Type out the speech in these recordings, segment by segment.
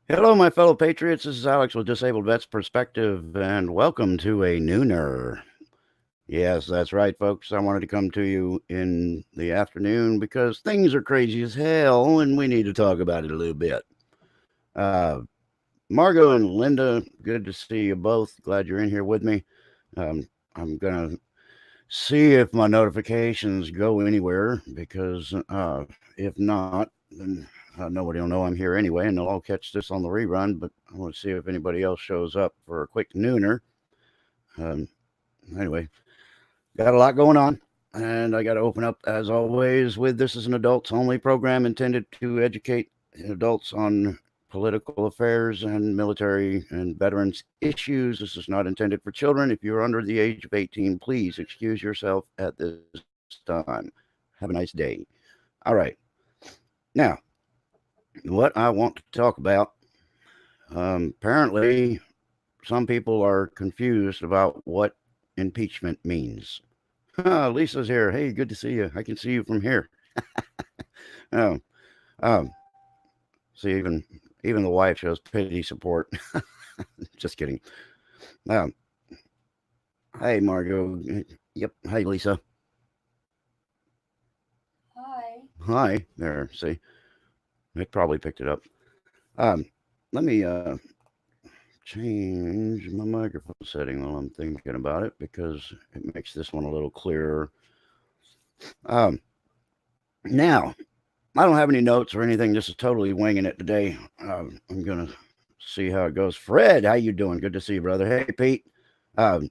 Hello, my fellow patriots. This is Alex with Disabled Vets Perspective, and welcome to a nooner. Yes, that's right, folks. I wanted to come to you in the afternoon because things are crazy as hell, and we need to talk about it a little bit. Uh, Margot and Linda, good to see you both. Glad you're in here with me. I'm gonna see if my notifications go anywhere because if not, then nobody will know I'm here anyway, and they'll all catch this on the rerun. But I want to see if anybody else shows up for a quick nooner. Um, anyway, got a lot going on, and I got to open up as always with this is an adults only program intended to educate adults on political affairs and military and veterans issues. This is not intended for children. If you're under the age of 18, please excuse yourself at this time. Have a nice day. All right. Now, what I want to talk about, apparently, some people are confused about what impeachment means. Lisa's here. Hey, good to see you. I can see you from here. Oh, um, see, even the wife shows pity support. Just kidding. Um, hey, Margot. Yep. Hey, Lisa. Hi. Hi. There. See, Nick probably picked it up. Um, Let me change my microphone setting while I'm thinking about it because it makes this one a little clearer. Um, Now, I don't have any notes or anything. This is totally winging it today. I'm gonna see how it goes. Fred, how you doing? Good to see you, brother. Hey, Pete. Um,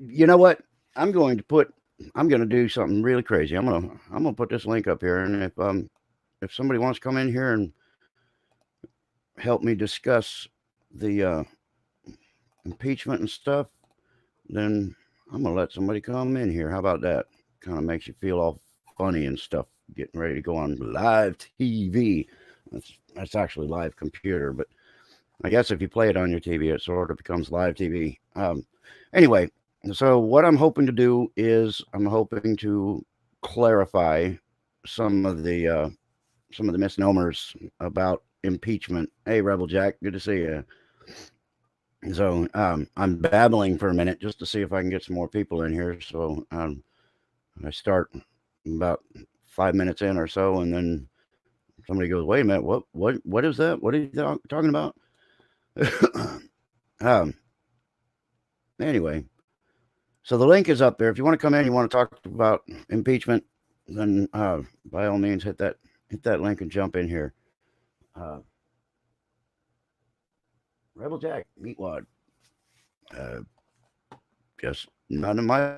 you know what? I'm going to put. I'm going to do something really crazy. I'm gonna put this link up here, and if somebody wants to come in here and help me discuss the impeachment and stuff, then I'm gonna let somebody come in here. How about that? Kind of makes you feel all funny and stuff. Getting ready to go on live TV. That's actually live computer, but I guess if you play it on your TV, it sort of becomes live TV. Anyway, so what I'm hoping to do is I'm hoping to clarify some of the misnomers about impeachment. Hey, Rebel Jack, good to see you. So I'm babbling for a minute just to see if I can get some more people in here. So I start about 5 minutes in or so, and then somebody goes, "Wait a minute, what is that? What are you talking about?" um, anyway, so the link is up there. If you want to come in, you want to talk about impeachment, then by all means hit that link and jump in here. Uh, Rebel Jack, Meatwad. Uh, just none of my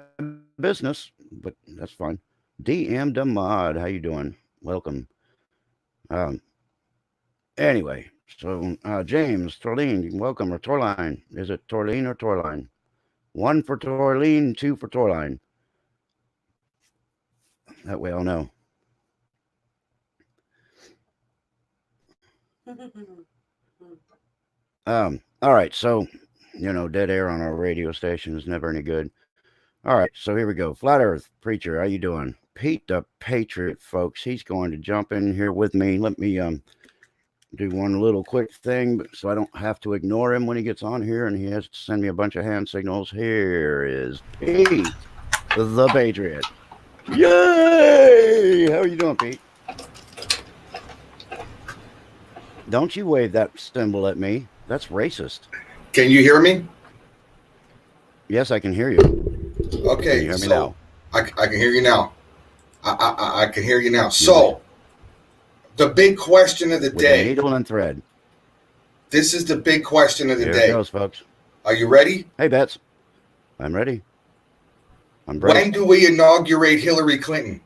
business, but that's fine. DM Damod, how you doing? Welcome. Um, anyway, so James Torline, welcome, or Torline. Is it Torline or Torline? One for Torline, two for Torline. That way I'll know. All right, so dead air on our radio station is never any good. All right, so here we go. Flat Earth Preacher, how you doing? Pete the Patriot, folks. He's going to jump in here with me. Let me do one little quick thing so I don't have to ignore him when he gets on here and he has to send me a bunch of hand signals. Here is Pete the Patriot. Yay! How are you doing, Pete? Don't you wave that symbol at me. That's racist. Can you hear me? Yes, I can hear you. Okay, can you hear me now? I can hear you now. I can hear you now. So, the big question of the day. Needle and thread. This is the big question of the day. Here it goes, folks. Are you ready? Hey, Bets. I'm ready. I'm ready. When do we inaugurate Hillary Clinton?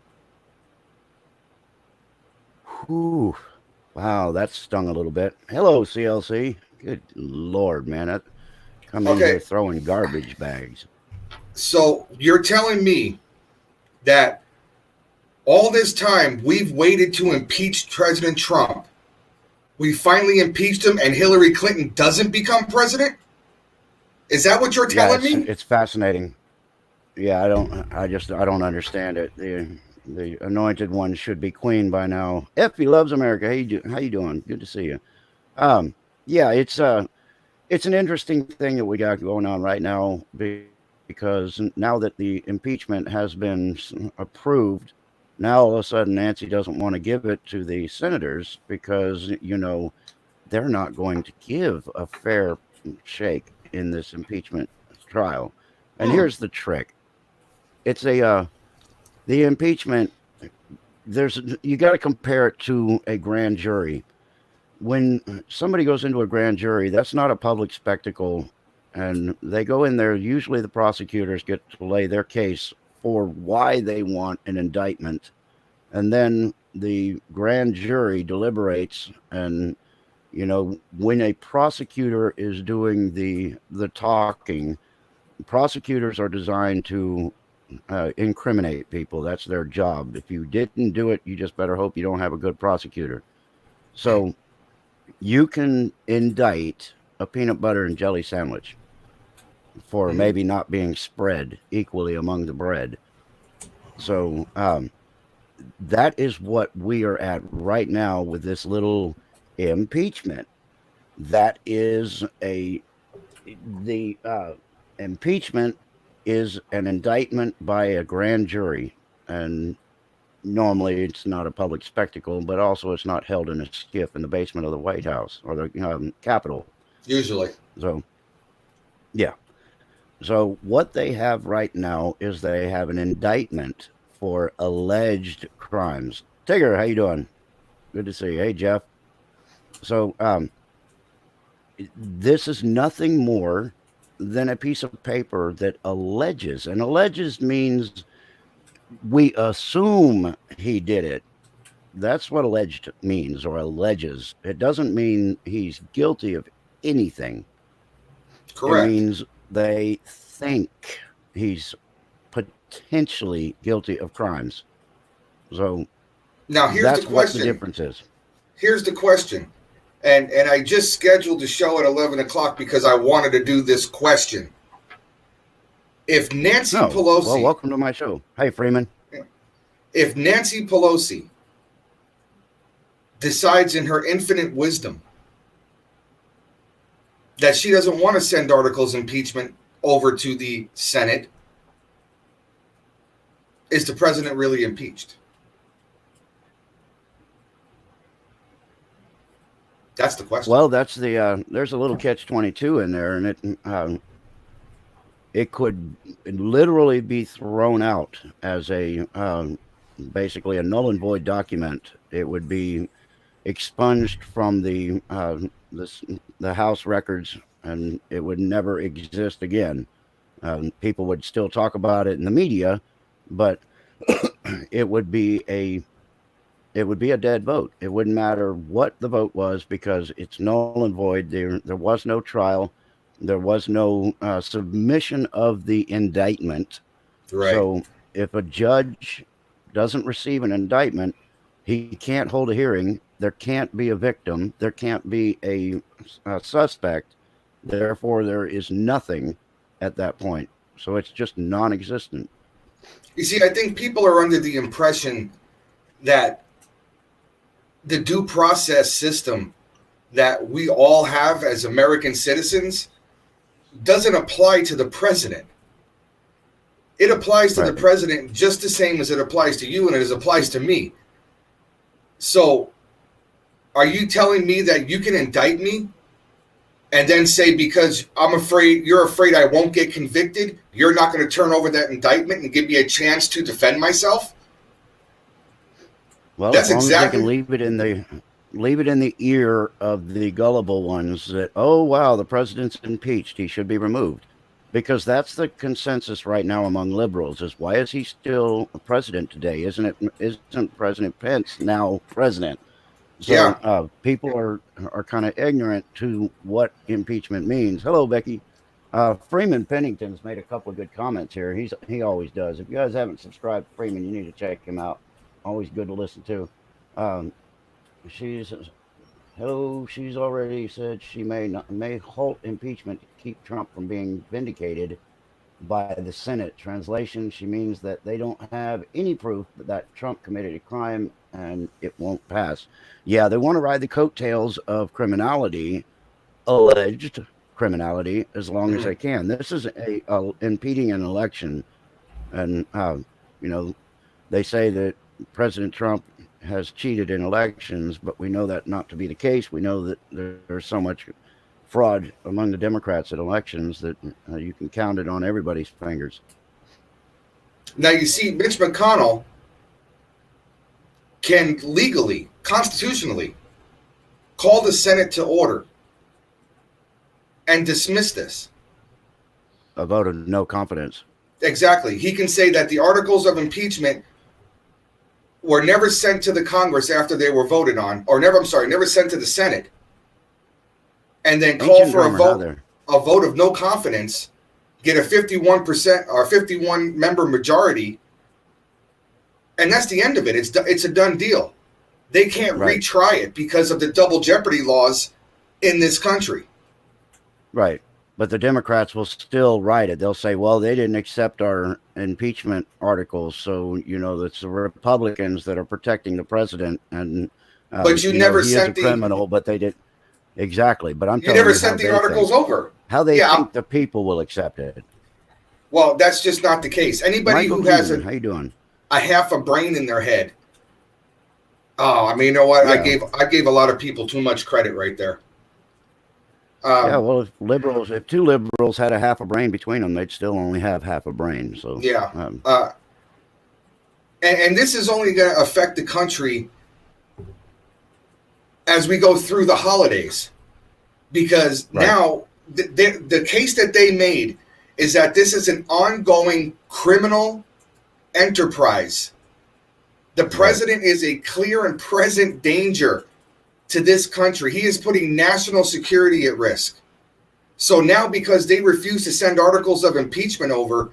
Whew. Wow, that stung a little bit. Hello, CLC. Good Lord, man. That come in here throwing garbage bags. So you're telling me that all this time we've waited to impeach President Trump. We finally impeached him and Hillary Clinton doesn't become president? Is that what you're telling me? It's fascinating. Yeah, I don't understand it. The anointed one should be queen by now. Effie loves America. How you doing? Good to see you. Yeah, it's an interesting thing that we got going on right now because now that the impeachment has been approved, now all of a sudden Nancy doesn't want to give it to the senators because they're not going to give a fair shake in this impeachment trial. And Hmm. here's the trick: it's the impeachment. There's you got to compare it to a grand jury. When somebody goes into a grand jury, that's not a public spectacle, and they go in there. Usually, the prosecutors get to lay their case for why they want an indictment, and then the grand jury deliberates. And when a prosecutor is doing the talking, prosecutors are designed to incriminate people. That's their job. If you didn't do it, you just better hope you don't have a good prosecutor. So you can indict a peanut butter and jelly sandwich for Hmm. maybe not being spread equally among the bread. So that is what we are at right now with this little impeachment. That is the impeachment is an indictment by a grand jury, and normally it's not a public spectacle, but also it's not held in a skiff in the basement of the White House or the Capitol. Usually. So yeah. So what they have right now is they have an indictment for alleged crimes. Tigger, how you doing? Good to see you. Hey, Jeff. So this is nothing more than a piece of paper that alleges, and alleges means we assume he did it. That's what alleged means, or alleges. It doesn't mean he's guilty of anything. It Correct. means they think he's potentially guilty of crimes. So Now here's the that's what the question. difference is. Here's the question. And I just scheduled the show at 11 o'clock because I wanted to do this question. If Nancy Oh, well, Pelosi, welcome to my show. Hey, Freeman. if Nancy Pelosi decides in her infinite wisdom that she doesn't want to send articles of impeachment over to the Senate, is the president really impeached? That's the question. Well, that's there's a little catch-22 in there, and it could literally be thrown out as a basically a null and void document. It would be expunged from the House records, and it would never exist again. People would still talk about it in the media, but it would be a dead vote. It wouldn't matter what the vote was because it's null and void. There was no trial. There was no submission of the indictment. Right. So if a judge doesn't receive an indictment, he can't hold a hearing. There can't be a victim. There can't be a suspect. Therefore, there is nothing at that point. So it's just non existent. You see, I think people are under the impression that the due process system that we all have as American citizens doesn't apply to the president. It applies to the Right. president just the same as it applies to you and as it applies to me. So, are you telling me that you can indict me and then say because you're afraid I won't get convicted, you're not going to turn over that indictment and give me a chance to defend myself? Well, as That's long as they can exactly leave it in the ear of the gullible ones that, oh wow, the president's impeached, he should be removed, because that's the consensus right now among liberals: is why is he still president today? Isn't President Pence now president? So yeah. people are kind of ignorant to what impeachment means. Hello, Becky. Freeman Pennington's made a couple of good comments here. He always does. If you guys haven't subscribed to Freeman, you need to check him out. Always good to listen to. Um, she's hello. She's already said she may halt impeachment to keep Trump from being vindicated by the Senate. Translation: she means that they don't have any proof that Trump committed a crime and it won't pass. Yeah, they want to ride the coattails of criminality, alleged criminality, as long as Mhm. they can. This is impeding an election, and you know, they say that President Trump has cheated in elections, but we know that not to be the case. We know that there's so much fraud among the Democrats at elections that you can count it on everybody's fingers. Now you see, Mitch McConnell can legally, constitutionally, call the Senate to order and dismiss this. A vote of no confidence. Exactly. He can say that the articles of impeachment were never sent to the Congress after they were voted on, or never sent to the Senate, and then call Ancient for a vote of no confidence, get a 51% or 51 member majority, and that's the end of it. It's a done deal. They can't retry it because of the double jeopardy laws in this country. Right. But the Democrats will still write it. They'll say, well, they didn't accept our impeachment articles. So, it's the Republicans that are protecting the president. And but you never he sent is a criminal, but they did. Exactly. But I'm telling you, never sent the articles over. How they think the people will accept it. Well, that's just not the case. Anybody Michael who has how you doing? A half a brain in their head. Oh, I mean, you know what? Yeah. I gave a lot of people too much credit right there. Well, if two liberals had a half a brain between them, they'd still only have half a brain. So yeah, and this is only going to affect the country as we go through the holidays, because now the case that they made is that this is an ongoing criminal enterprise. The president is a clear and present danger to this country. He is putting national security at risk. So now, because they refuse to send articles of impeachment over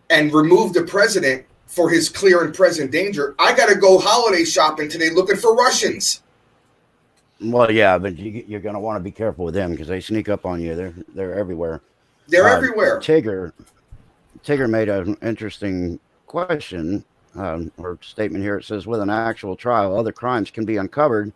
and remove the president for his clear and present danger, I got to go holiday shopping today looking for Russians. Well, yeah, but you're going to want to be careful with them because they sneak up on you. They're everywhere. They're everywhere. Tigger made an interesting question or statement here. It says, with an actual trial, other crimes can be uncovered.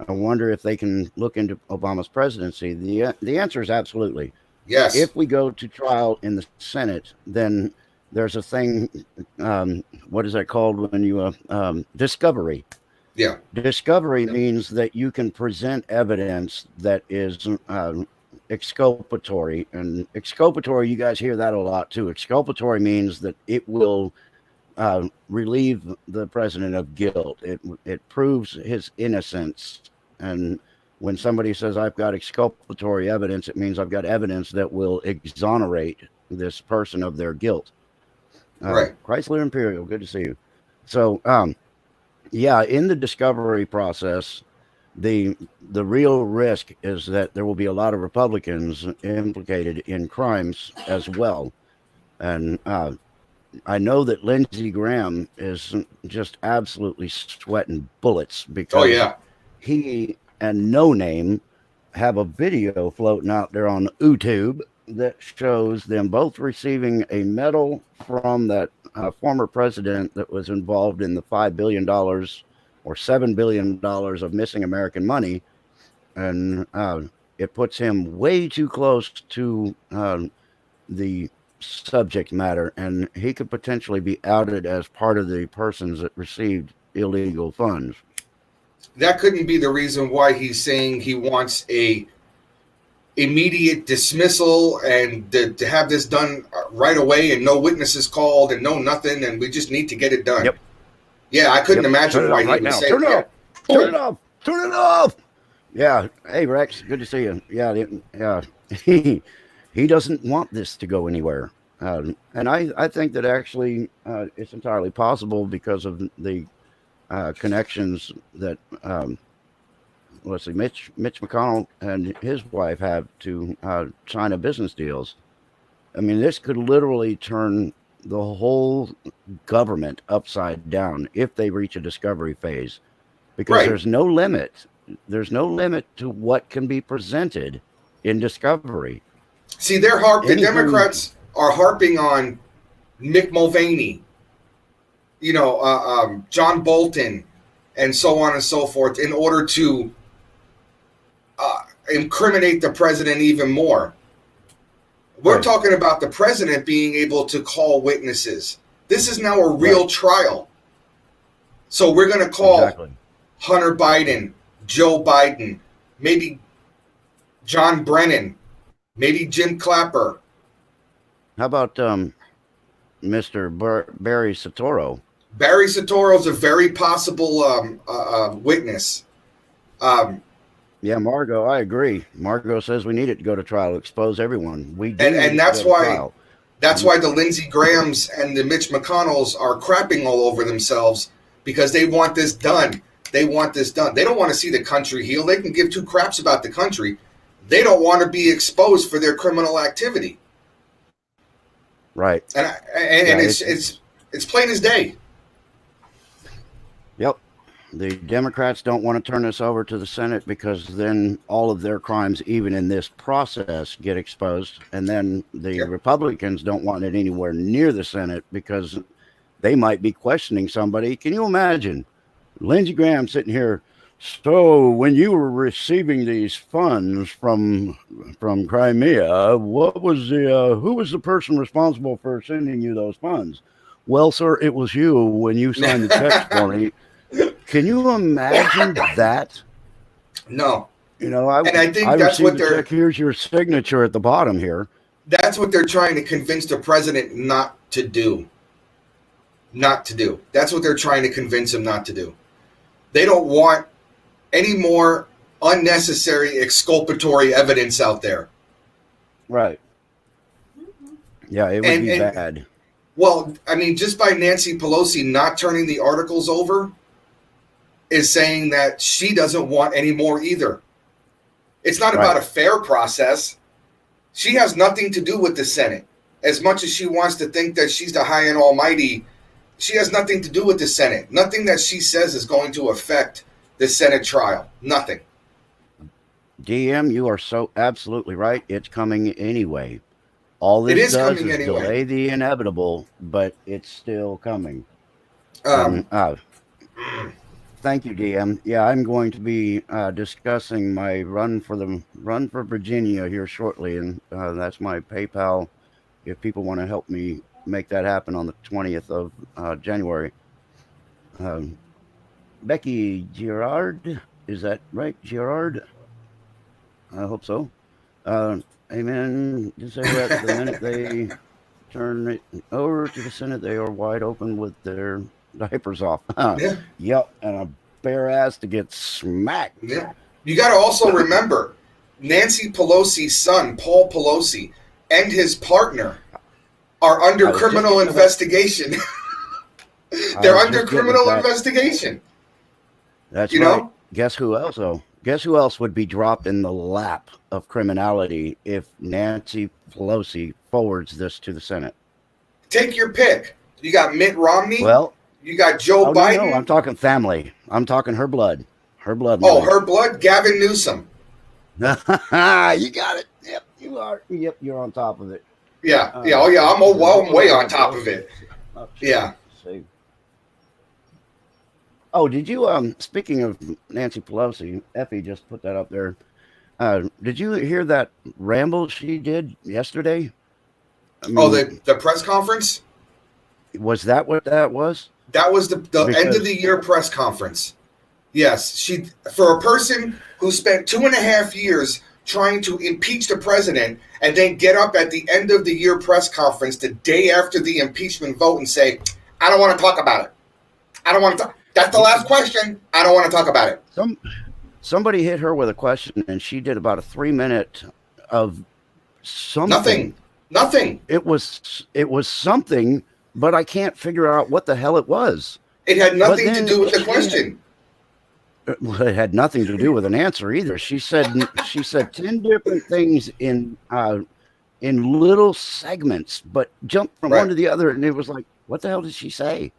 I wonder if they can look into Obama's presidency. The answer is absolutely. Yes. If we go to trial in the Senate, then there's a thing, what is that called when you, discovery. Yeah. Discovery means that you can present evidence that is exculpatory. And exculpatory, you guys hear that a lot too. Exculpatory means that it will relieve the president of guilt. It proves his innocence. And when somebody says, I've got exculpatory evidence, it means I've got evidence that will exonerate this person of their guilt. Right. Chrysler Imperial, good to see you. So, in the discovery process, the real risk is that there will be a lot of Republicans implicated in crimes as well. And I know that Lindsey Graham is just absolutely sweating bullets because he and No Name have a video floating out there on YouTube that shows them both receiving a medal from that former president that was involved in the $5 billion or $7 billion of missing American money. And it puts him way too close to the subject matter, and he could potentially be outed as part of the persons that received illegal funds. That couldn't be the reason why he's saying he wants a immediate dismissal and to have this done right away and no witnesses called and no nothing, and we just need to get it done. Yep. Yeah, I couldn't imagine why he would say that. Turn it off. Turn it off. Yeah. Hey, Rex, good to see you. Yeah. He doesn't want this to go anywhere. And I think that actually it's entirely possible because of the connections that, Mitch McConnell and his wife have to China business deals. I mean, this could literally turn the whole government upside down if they reach a discovery phase, because there's no limit. There's no limit to what can be presented in discovery. See, the Democrats are harping on Mick Mulvaney, John Bolton, and so on and so forth in order to incriminate the president even more. We're Right. talking about the president being able to call witnesses. This is now a real trial. So we're going to call Hunter Biden, Joe Biden, maybe John Brennan, maybe Jim Clapper. How about Mr. Barry Soetoro? Barry Soetoro is a very possible witness. Yeah, Margot, I agree. Margot says we need it to go to trial, expose everyone. We do, and that's why the Lindsey Grahams and the Mitch McConnells are crapping all over themselves, because they want this done. They want this done. They don't want to see the country heal. They can give two craps about the country. They don't want to be exposed for their criminal activity. Right. And it's plain as day. Yep. The Democrats don't want to turn this over to the Senate, because then all of their crimes, even in this process, get exposed. And then the Republicans don't want it anywhere near the Senate, because they might be questioning somebody. Can you imagine Lindsey Graham sitting here? So when you were receiving these funds from Crimea, what was who was the person responsible for sending you those funds? Well, sir, it was you when you signed the checks for me. Can you imagine that? No. You know, I think that's what they're. Here's your signature at the bottom here. That's what they're trying to convince the president not to do. Not to do. That's what they're trying to convince him not to do. They don't want any more unnecessary exculpatory evidence out there. Right. Yeah, it would be bad. Well, I mean, just by Nancy Pelosi not turning the articles over is saying that she doesn't want any more either. It's not about a fair process. She has nothing to do with the Senate. As much as she wants to think that she's the high and almighty, she has nothing to do with the Senate. Nothing that she says is going to affect the Senate trial. Nothing. DM, you are so absolutely right. It's coming anyway. All this does is delay the inevitable, but it's still coming. Thank you, DM. Yeah, I'm going to be discussing my run for Virginia here shortly, and that's my PayPal. If people want to help me make that happen on the 20th of January. Becky Girard, is that right? Girard? I hope so. Amen. Just say that the minute they turn it over to the Senate, they are wide open with their diapers off. Yeah. Yep. And a bare ass to get smacked. Yeah. You got to also remember Nancy Pelosi's son, Paul Pelosi, and his partner are under criminal investigation. They're under criminal investigation. That's right. Guess who else, though? Guess who else would be dropped in the lap of criminality if Nancy Pelosi forwards this to the Senate? Take your pick. You got Mitt Romney. Well, you got Joe Biden. No, I'm talking family. I'm talking her blood. Her blood. Oh, her blood? Gavin Newsom. You got it. Yep, you are. Yep, you're on top of it. Yeah. Oh, yeah. I'm way on top of it. Yeah. Oh, did you, speaking of Nancy Pelosi, Effie just put that up there. Did you hear that ramble she did yesterday? I mean, the press conference? Was that what that was? That was the end of the year press conference. Yes. For a person who spent 2.5 years trying to impeach the president and then get up at the end of the year press conference the day after the impeachment vote and say, I don't want to talk about it. I don't want to talk. That's the last question. I don't want to talk about it. Somebody hit her with a question, and she did about a 3-minute of something. Nothing. It was something, but I can't figure out what the hell it was. It had nothing to do with the question. Well, it had nothing to do with an answer either. She said 10 different things in little segments, but jumped from one to the other, and it was like, what the hell did she say?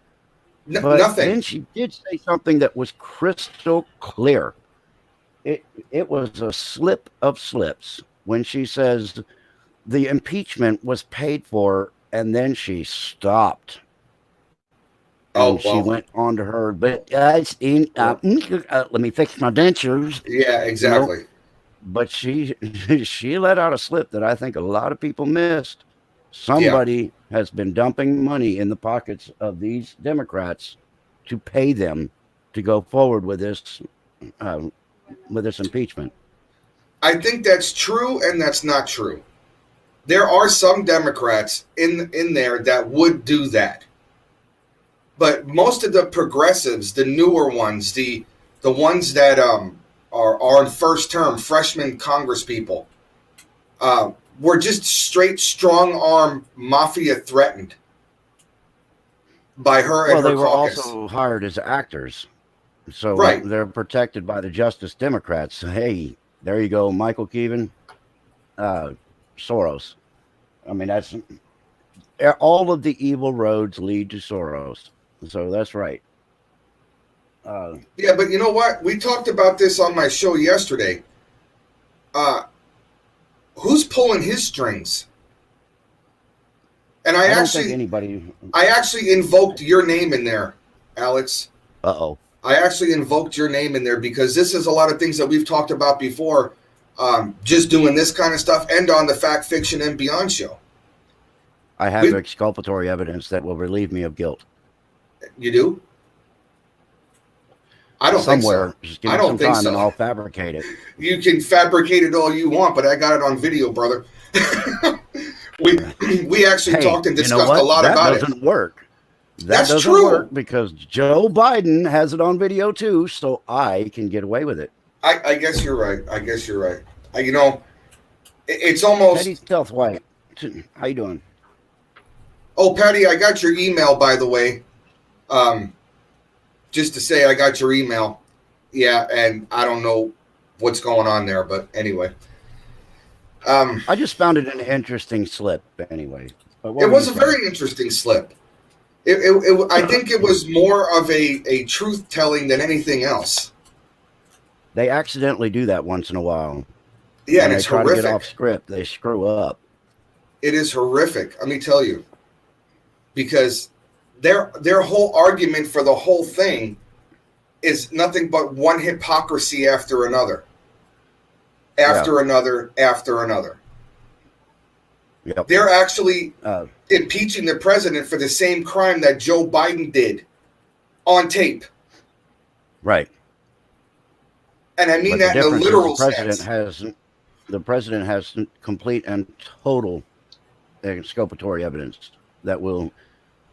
But nothing. Then she did say something that was crystal clear. It was a slip of slips when she says the impeachment was paid for, and then she stopped. Oh and she well, went on to her, but let me fix my dentures, yeah, you know. exactly. But she she let out a slip that I think a lot of people missed. Yeah, Somebody has been dumping money in the pockets of these Democrats to pay them to go forward uh, with this impeachment. I think that's true, and that's not true. There are some Democrats in there that would do that, but most of the progressives, the newer ones, the ones that are in first term, freshman Congress people, were just straight strong arm mafia threatened by her and Well, her they were caucus. also hired as actors, so Right. they're protected by the Justice Democrats. Hey, there you go, Michael Keevan, uh, Soros. I mean, that's all of the evil roads lead to Soros. So that's right. Uh, Yeah, but you know what? We talked about this on my show yesterday. Uh, who's pulling his strings? And I I don't think actually, anybody. I actually invoked your name in there, Alex. Uh oh. I actually invoked your name in there because this is a lot of things that we've talked about before. Just doing this kind of stuff, and on the Fact, Fiction, and Beyond show. I have We, exculpatory evidence that will relieve me of guilt. you do? I don't think so. Somewhere, just give I me don't some think time and so. I'll fabricate it. You can fabricate it all you want, but I got it on video, brother. we we actually Hey, talked and you know discussed a what? lot That about it. doesn't work. That That's doesn't work true. because Joe Biden has it on video too, so I can get away with it. I guess you're right. I guess you're right. You know, it's almost. Teddy Stealth White, how you doing? Oh, Patty, I got your email, by the way. Um, just to say, I got your email. Yeah, and I don't know what's going on there, but anyway. I just found it an interesting slip anyway. But It what were you was a saying? very interesting slip. I think it was more of a truth telling than anything else. They accidentally do that once in a while. Yeah, When and they it's try to get off horrific. script, they screw up. It is horrific. Let me tell you, because their whole argument for the whole thing is nothing but one hypocrisy after another, Yeah. after another, after another. Yep. They're actually Uh, impeaching the president for the same crime that Joe Biden did on tape. right. And I mean But the that in a difference is literal sense. the president has complete and total exculpatory evidence that will,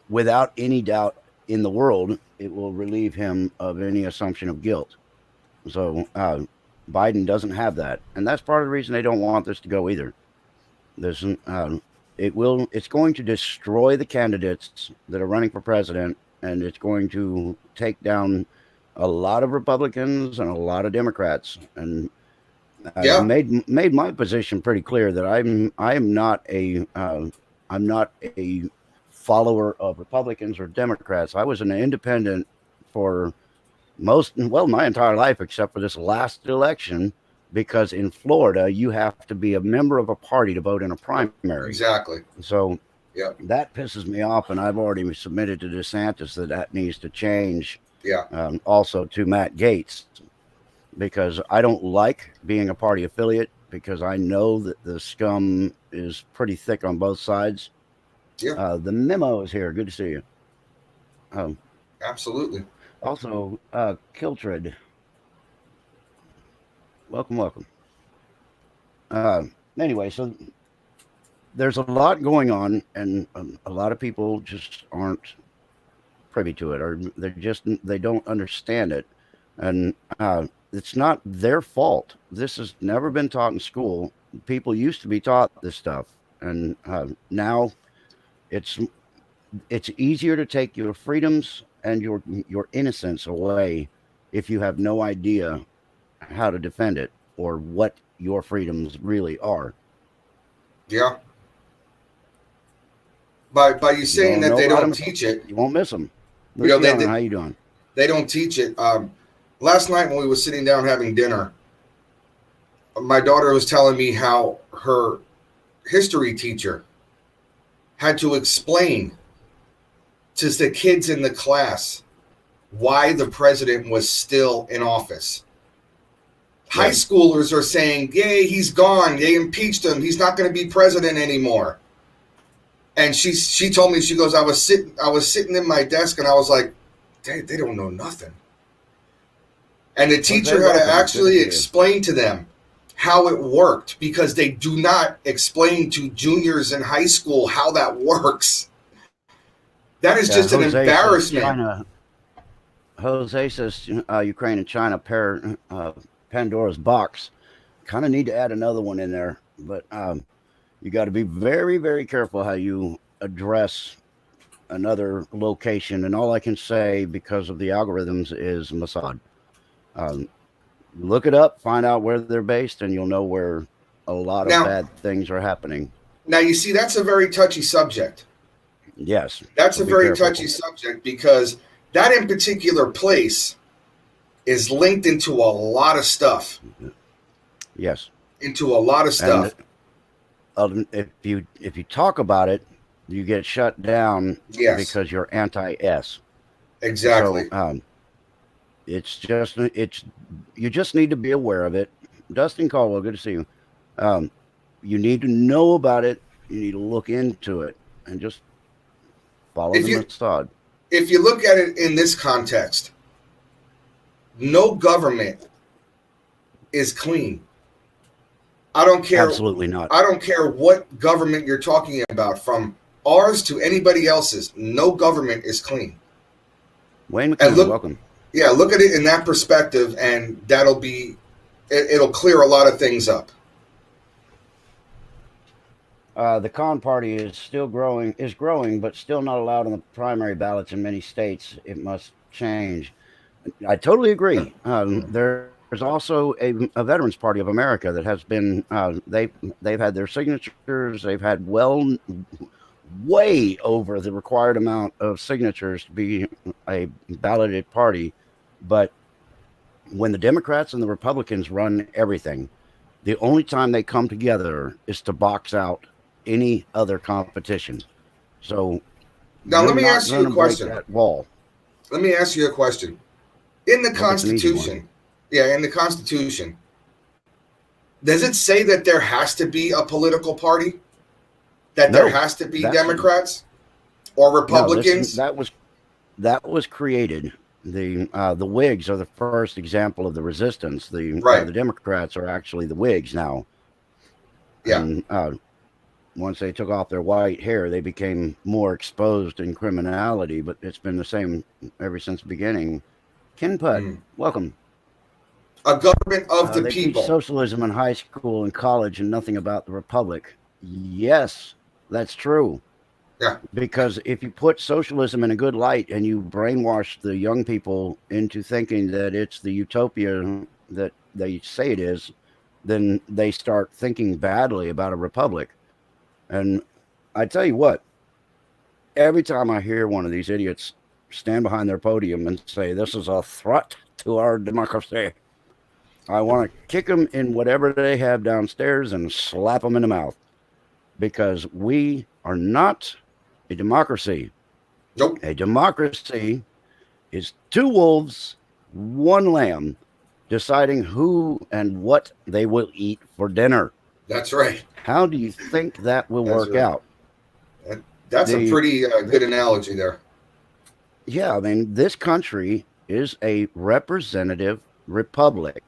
without any doubt in the world, it will relieve him of any assumption of guilt. So Biden doesn't have that, and that's part of the reason they don't want this to go either. There's it's going to destroy the candidates that are running for president, and it's going to take down a lot of Republicans and a lot of Democrats. And I've Yeah, made my position pretty clear that I'm not a follower of Republicans or Democrats. I was an independent for my entire life except for this last election, because in Florida you have to be a member of a party to vote in a primary. exactly. So Yeah, that pisses me off, and I've already submitted to DeSantis that needs to change. yeah, Also to Matt Gaetz, because I don't like being a party affiliate, because I know that the scum is pretty thick on both sides. yeah, The memo is here. Good to see you. Um, absolutely. Also, Kiltred, welcome, welcome. Uh, anyway, so there's a lot going on, and a lot of people just aren't privy to it, or they don't understand it, and it's not their fault. This has never been taught in school. People used to be taught this stuff, and now it's it's easier to take your freedoms and your innocence away if you have no idea how to defend it or what your freedoms really are. Yeah. By you You saying don't that know they about don't them, teach it, you won't miss them. you know, Lucy Young, how you doing? they don't teach it. Last night when we were sitting down having dinner, my daughter was telling me how her history teacher had to explain to the kids in the class why the president was still in office. High Right. schoolers are saying, yay, he's gone. They impeached him. He's not going to be president anymore. And she told me, she goes, I was sitting in my desk and I was like, they don't know nothing. And the teacher had to actually explain to them how it worked, because they do not explain to juniors in high school how that works. That is just an embarrassment. Jose says Ukraine and China Pandora's box. Kind of need to add another one in there, but you got to be very, very careful how you address another location. And all I can say, because of the algorithms, is Mossad. Look it up, find out where they're based, and you'll know where a lot of bad things are happening. Now, you see, that's a very touchy subject. Yes. That's a very touchy subject, because that in particular place is linked into a lot of stuff. Yes. Into a lot of stuff. And, if you talk about it, you get shut down because you're anti-S. Exactly. So, you just need to be aware of it. Dustin Caldwell, good to see you. You need to know about it. You need to look into it and just follow the Mossad. If you look at it in this context, no government is clean. I don't care. Absolutely not. I don't care what government you're talking about, from ours to anybody else's. No government is clean. Wayne McKinnon, welcome. Yeah, look at it in that perspective, and it'll clear a lot of things up. The Con Party is growing, but still not allowed on the primary ballots in many states. It must change. I totally agree. There's also a Veterans Party of America that has been, they've had their signatures. They've had way over the required amount of signatures to be a balloted party. But when the Democrats and the Republicans run everything, the only time they come together is to box out any other competition. So now let me ask you a question. That wall. Let me ask you a question. In the Constitution, in the Constitution, does it say that there has to be a political party? That there has to be Democrats or Republicans? No, that was created. The Whigs are the first example of the resistance. The Democrats are actually the Whigs now. Yeah. And, once they took off their white hair, they became more exposed in criminality, but it's been the same ever since the beginning. Ken Putt, welcome. A government of the they people. Teach socialism in high school and college and nothing about the republic. Yes, that's true. Yeah. Because if you put socialism in a good light and you brainwash the young people into thinking that it's the utopia that they say it is, then they start thinking badly about a republic. And I tell you what, every time I hear one of these idiots stand behind their podium and say, this is a threat to our democracy, I want to kick them in whatever they have downstairs and slap them in the mouth. Because we are not a democracy. Nope. A democracy is two wolves, one lamb, deciding who and what they will eat for dinner. That's right. How do you think that will work out? That's a pretty good analogy there. Yeah, I mean, this country is a representative republic.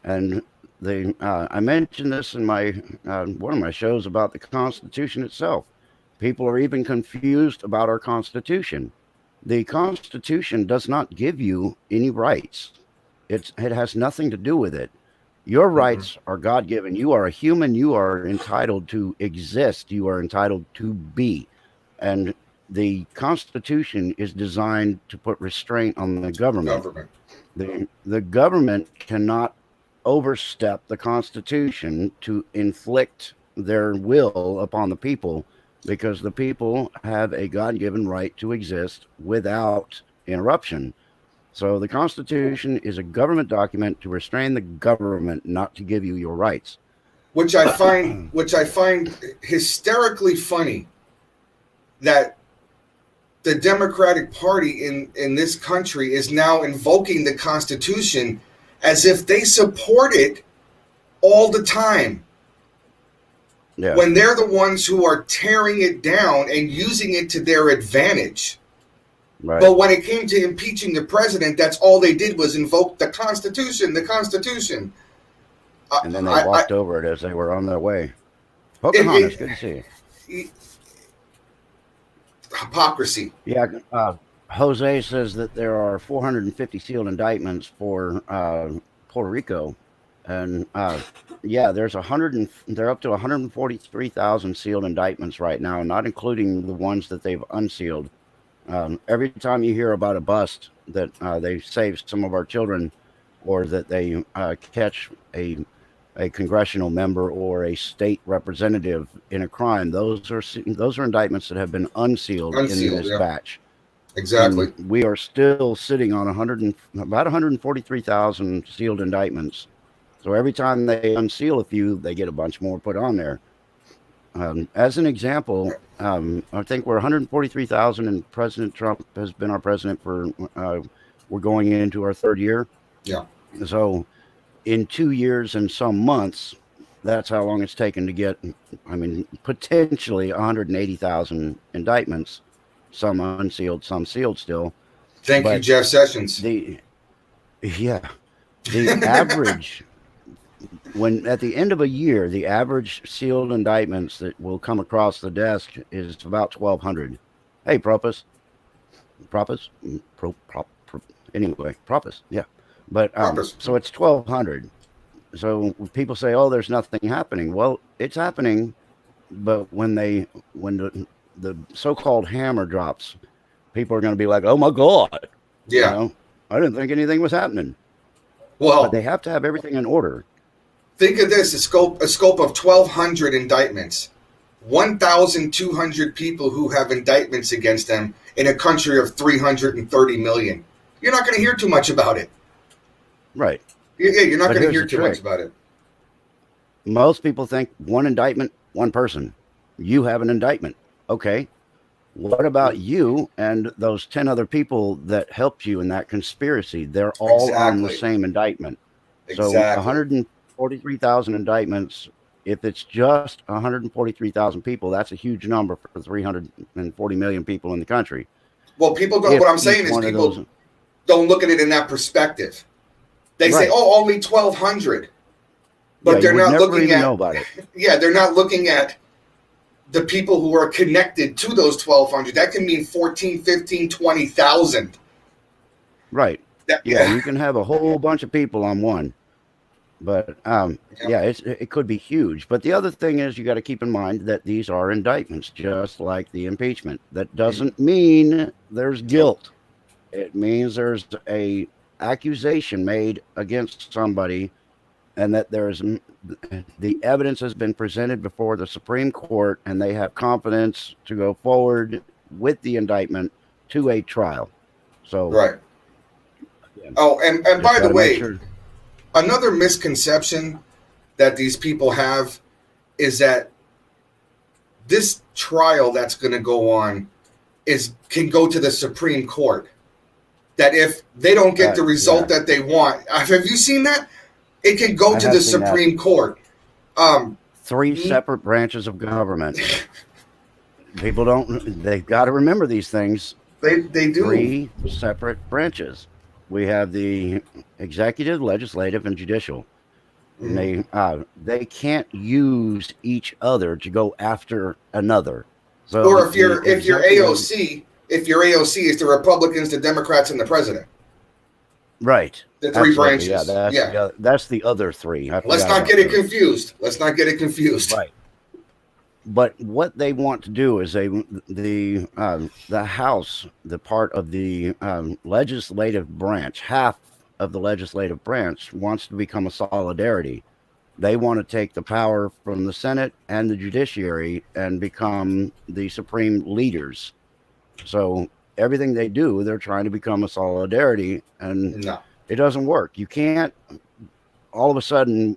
And I mentioned this in my one of my shows about the Constitution itself. People are even confused about our Constitution. The Constitution does not give you any rights. It has nothing to do with it. Your rights are God-given. You are a human. You are entitled to exist. You are entitled to be. And the Constitution is designed to put restraint on the government. The government cannot overstep the Constitution to inflict their will upon the people, because the people have a God-given right to exist without interruption. So the Constitution is a government document to restrain the government, not to give you your rights. Which I find hysterically funny, that the Democratic Party in this country is now invoking the Constitution as if they support it all the time. Yeah. When they're the ones who are tearing it down and using it to their advantage. Right. But when it came to impeaching the president, that's all they did was invoke the Constitution, the Constitution. And then they walked over it as they were on their way. Pocahontas, good to see you. Hypocrisy. Yeah, Jose says that there are 450 sealed indictments for Puerto Rico, and yeah, they're up to 143,000 sealed indictments right now, not including the ones that they've unsealed. Every time you hear about a bust that they saved some of our children, or that they catch a congressional member or a state representative in a crime, those are indictments that have been unsealed in this batch. Exactly. And we are still sitting on about 143,000 sealed indictments. So every time they unseal a few, they get a bunch more put on there. As an example, I think we're 143,000, and President Trump has been our president for, we're going into our third year. Yeah. So in 2 years and some months, that's how long it's taken to get, potentially 180,000 indictments, some unsealed, some sealed still. Thank you, Jeff Sessions. The average, when at the end of a year, the average sealed indictments that will come across the desk is about 1,200. Hey, Propus. Anyway, Propus, yeah. But so it's 1,200. So people say, "Oh, there's nothing happening." Well, it's happening, but when the so-called hammer drops, people are going to be like, "Oh my God!" Yeah, I didn't think anything was happening. Well, but they have to have everything in order. Think of this: a scope of 1,200 indictments, 1,200 people who have indictments against them in a country of 330 million. You're not going to hear too much about it. Right. Yeah, you're not going to hear too much about it. Most people think one indictment, one person. You have an indictment. Okay. What about you and those 10 other people that helped you in that conspiracy? They're all on the same indictment. So 143,000 indictments. If it's just 143,000 people, that's a huge number for 340 million people in the country. Well, people don't. What I'm saying is people don't look at it in that perspective. They say, "Oh, only 1,200," but they're not looking at. Know about it. Yeah, they're not looking at the people who are connected to those 1,200. That can mean 14, 15, 20,000. Right. Yeah, you can have a whole bunch of people on one. But it could be huge. But the other thing is, you got to keep in mind that these are indictments, just like the impeachment. That doesn't mean there's guilt. It means there's a accusation made against somebody, and that the evidence has been presented before the Supreme Court, and they have confidence to go forward with the indictment to a trial. So right. Oh, and by the way, another misconception that these people have is that this trial that's going to go on can go to the Supreme Court. That if they don't get the result that they want, have you seen that? It can go to the Supreme Court. 3 separate branches of government. People they've got to remember these things. They do. 3 separate branches. We have the executive, legislative, and judicial. Mm-hmm. And they can't use each other to go after another. So or if your AOC is the Republicans, the Democrats, and the president. Right. The 3 branches. Yeah, that's the other 3. Let's not get it confused. Right. But what they want to do is the House, the part of the legislative branch, half of the legislative branch wants to become a solidarity. They want to take the power from the Senate and the judiciary and become the supreme leaders. So everything they do, they're trying to become a solidarity, and it doesn't work. You can't all of a sudden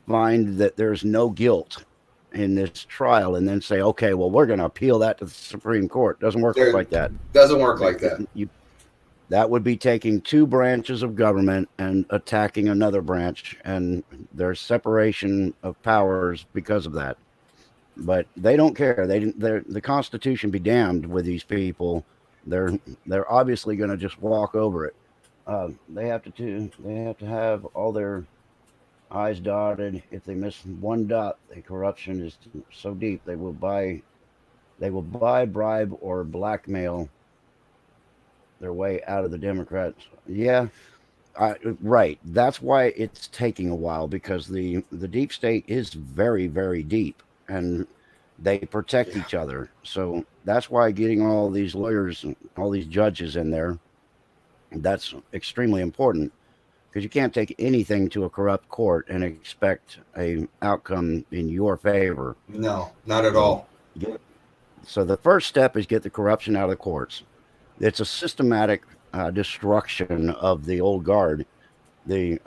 find that there's no guilt in this trial and then say, okay, well, we're going to appeal that to the Supreme Court. Doesn't work There like that. doesn't work like that. That would be taking two branches of government and attacking another branch, and there's separation of powers because of that. But they don't care. The Constitution be damned with these people. They're obviously going to just walk over it. They have to have all their I's dotted. If they miss one dot, the corruption is so deep they will buy, bribe, or blackmail their way out of the Democrats. Yeah, right. That's why it's taking a while, because the deep state is very, very deep, and they protect each other. So that's why getting all these lawyers, all these judges in there, that's extremely important, because you can't take anything to a corrupt court and expect a outcome in your favor. No, not at all. So the first step is get the corruption out of the courts. It's a systematic destruction of the old guard. The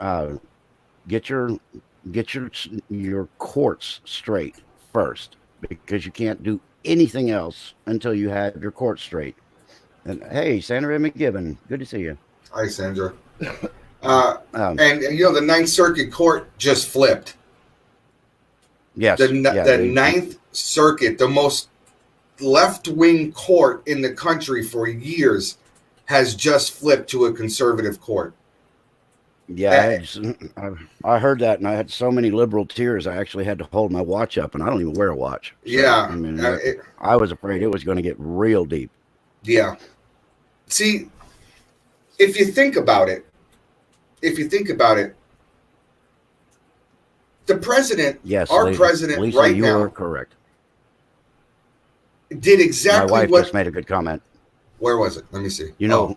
get your courts straight first, because you can't do anything else until you have your courts straight. And hey, Sandra McGibbon, good to see you. Hi, Sandra. And the Ninth Circuit Court just flipped. Yes, the Ninth Circuit, the most left-wing court in the country for years, has just flipped to a conservative court. Yeah, I heard that, and I had so many liberal tears. I actually had to hold my watch up, and I don't even wear a watch. So, yeah, I mean, I was afraid it was going to get real deep. Yeah. See, if you think about it, the president, our president Lisa, right you now, were correct. Did exactly my wife what. Just made a good comment. Where was it? Let me see.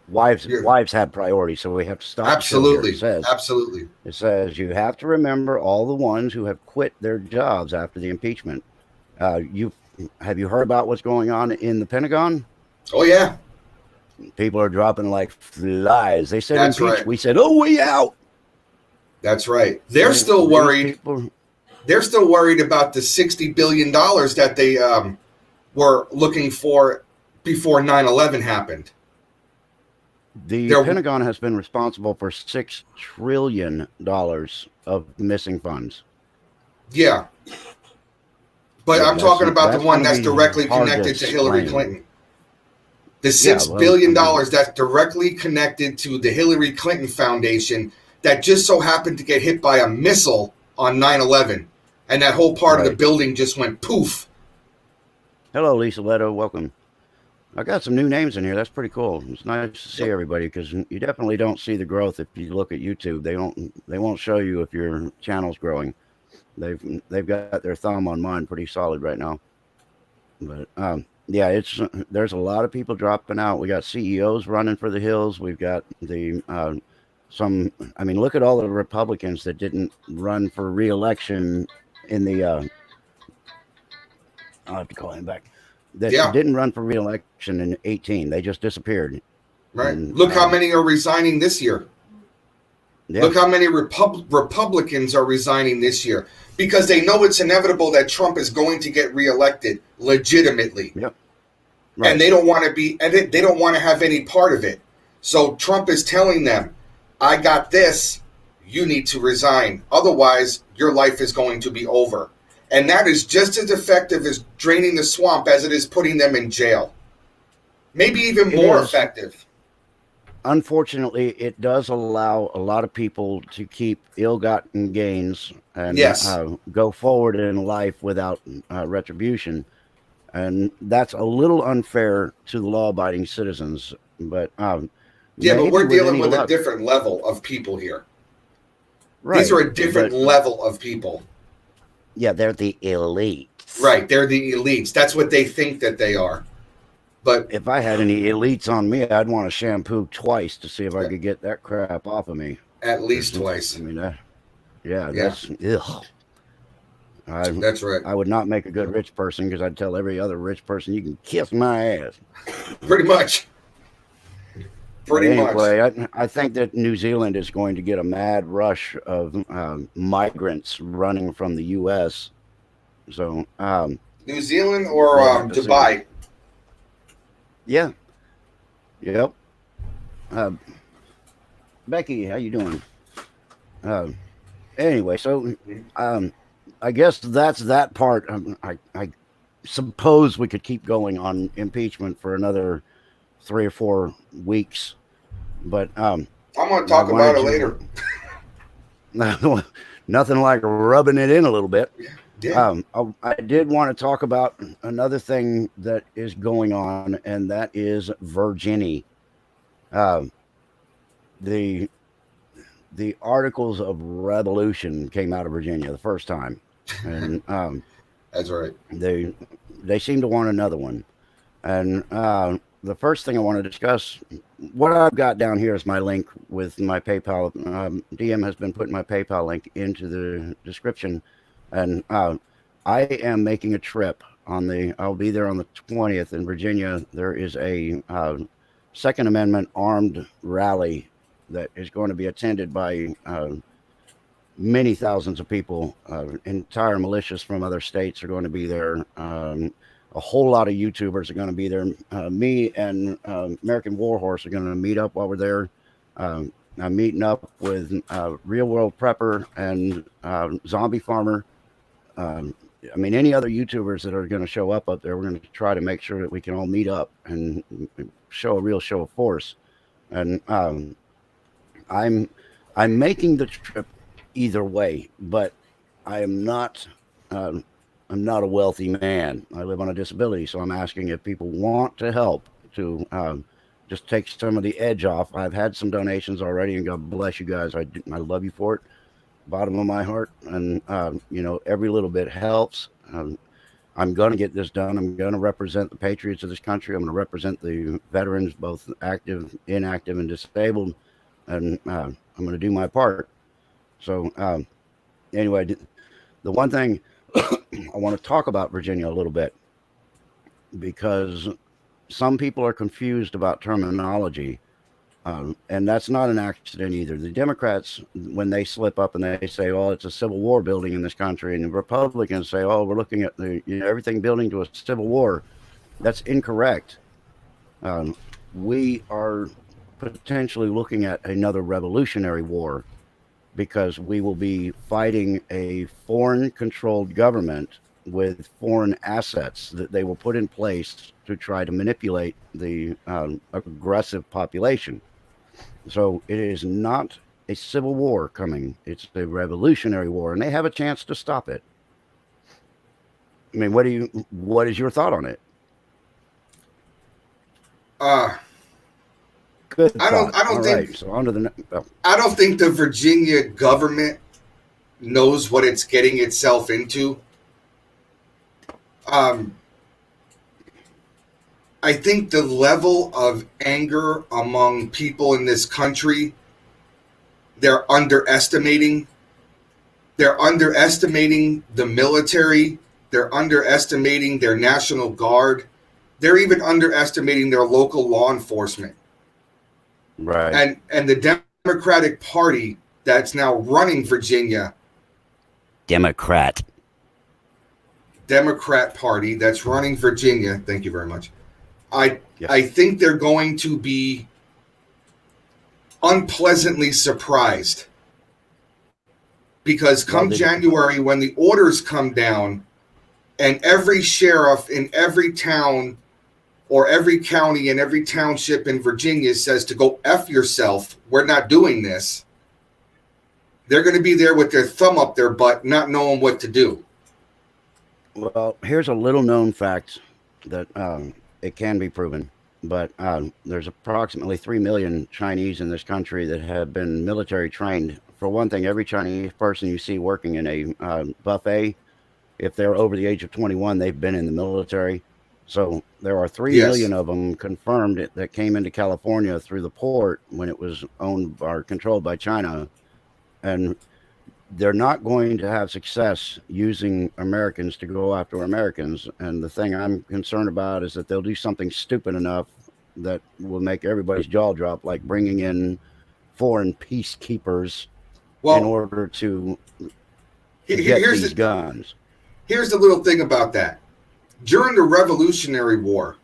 Wives have priority, so we have to stop. Absolutely. It says you have to remember all the ones who have quit their jobs after the impeachment. Have you heard about what's going on in the Pentagon? Oh yeah. People are dropping like flies. They said impeach. Right. We said, oh, we out. That's right. They're still worried. They're still worried about the $60 billion that they were looking for before 9/11 happened. The Pentagon has been responsible for $6 trillion of missing funds. Yeah. But I'm talking about the one that's directly connected to Hillary Clinton. The $6 billion that's directly connected to the Hillary Clinton Foundation that just so happened to get hit by a missile on 9/11. And that whole part of the building just went poof. Hello, Lisa Leto. Welcome. I got some new names in here. That's pretty cool. It's nice to see everybody, because you definitely don't see the growth if you look at YouTube. They won't show you if your channel's growing. They've got their thumb on mine pretty solid right now. But yeah, there's a lot of people dropping out. We got CEOs running for the hills. We've got look at all the Republicans that didn't run for re-election in the I'll have to call him back. That didn't run for re-election in 2018. They just disappeared. Right. And, look how many are resigning this year. Yeah. Look how many Republicans are resigning this year, because they know it's inevitable that Trump is going to get reelected legitimately. Yep. Right. And they don't want to have any part of it. So Trump is telling them, I got this, you need to resign. Otherwise, your life is going to be over. And that is just as effective as draining the swamp as it is putting them in jail. Maybe even more effective. Unfortunately, it does allow a lot of people to keep ill-gotten gains and go forward in life without retribution. And that's a little unfair to the law-abiding citizens. But but we're dealing with a different level of people here. Right. These are a different level of people. Yeah, they're the elites. Right, they're the elites. That's what they think that they are. But if I had any elites on me, I'd want to shampoo twice to see if I could get that crap off of me. At least twice. I mean, that's ugh. That's right. I would not make a good rich person, because I'd tell every other rich person, you can kiss my ass. Pretty much. Anyway, I think that New Zealand is going to get a mad rush of migrants running from the U.S. So, New Zealand or we'll have to see. Dubai? Yeah. Yep. Uh, Becky, how you doing? Uh, anyway, so um, I guess that's that part. I suppose we could keep going on impeachment for another 3 or 4 weeks, but I'm going to I talk about wanted it later. to nothing like rubbing it in a little bit. Yeah. I did want to talk about another thing that is going on, and that is Virginia. Um, the the Articles of Revolution came out of Virginia the first time, and That's right. they they seem to want another one. And the first thing I want to discuss, what I've got down here is my link with my PayPal. DM has been putting my PayPal link into the description, and I am making a trip on the. I'll be there on the 20th in Virginia. There is a Second Amendment armed rally that is going to be attended by many thousands of people. Entire militias from other states are going to be there. A whole lot of YouTubers are going to be there. Me and American Warhorse are going to meet up while we're there. I'm meeting up with Real World Prepper and Zombie Farmer. Um, I mean, any other YouTubers that are going to show up there, we're going to try to make sure that we can all meet up and show a real show of force. And I'm I'm making the trip either way, but I am not. I'm not a wealthy man. I live on a disability, so I'm asking if people want to help to just take some of the edge off. I've had some donations already, and God bless you guys. I love you for it, bottom of my heart, and every little bit helps. I'm going to get this done. I'm going to represent the patriots of this country. I'm going to represent the veterans, both active, inactive, and disabled, and I'm going to do my part. So anyway, the one thing I want to talk about Virginia a little bit because some people are confused about terminology. And that's not an accident either. The Democrats, when they slip up and they say, "Oh, it's a civil war building in this country," and the Republicans say, "Oh, we're looking at everything building to a civil war," that's incorrect. Um, we are potentially looking at another revolutionary war because we will be fighting a foreign controlled government with foreign assets that they will put in place to try to manipulate the aggressive population. So it is not a civil war coming, it's a revolutionary war, and they have a chance to stop it. I mean, what is your thought on it? Uh, Good I don't. thought. I All don't right, think. so on to the I don't think the Virginia government knows what it's getting itself into. Um, I think the level of anger among people in this country, they're underestimating. They're underestimating the military. They're underestimating their National Guard. They're even underestimating their local law enforcement. right. And the Democratic Party that's now running Virginia, Democrat. Democrat Party that's running Virginia. Thank you very much. I Yes. I think they're going to be unpleasantly surprised because Well, come January, when the orders come down, and every sheriff in every town or every county and every township in Virginia says to go F yourself, we're not doing this. They're going to be there with their thumb up their butt, not knowing what to do. Well, here's a little known fact that it can be proven, but there's approximately 3 million Chinese in this country that have been military trained. For one thing, every Chinese person you see working in a buffet, if they're over the age of 21, they've been in the military. So there are 3 Yes. million of them confirmed that came into California through the port when it was owned or controlled by China. And they're not going to have success using Americans to go after Americans. And the thing I'm concerned about is that they'll do something stupid enough that will make everybody's jaw drop, like bringing in foreign peacekeepers in Well, order to here- get here's these the guns. Here's the little thing about that. During the Revolutionary War,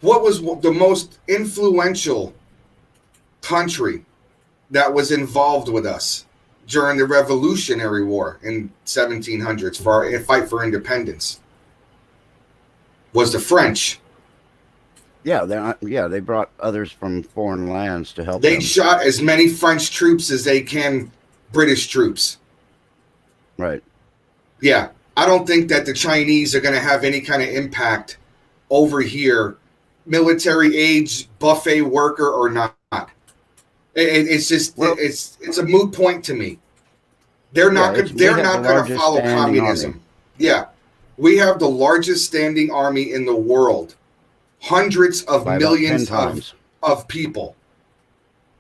what was the most influential country that was involved with us during the Revolutionary War in 1700s for our fight for independence? Was the French. Yeah, they brought others from foreign lands to help They them. shot as many French troops as they can British troops. Right. Yeah, I don't think that the Chinese are going to have any kind of impact over here, military age, buffet worker or not. It's just it's a moot point to me. They're not going to follow communism. Army. Yeah, we have the largest standing army in the world, hundreds of millions of people,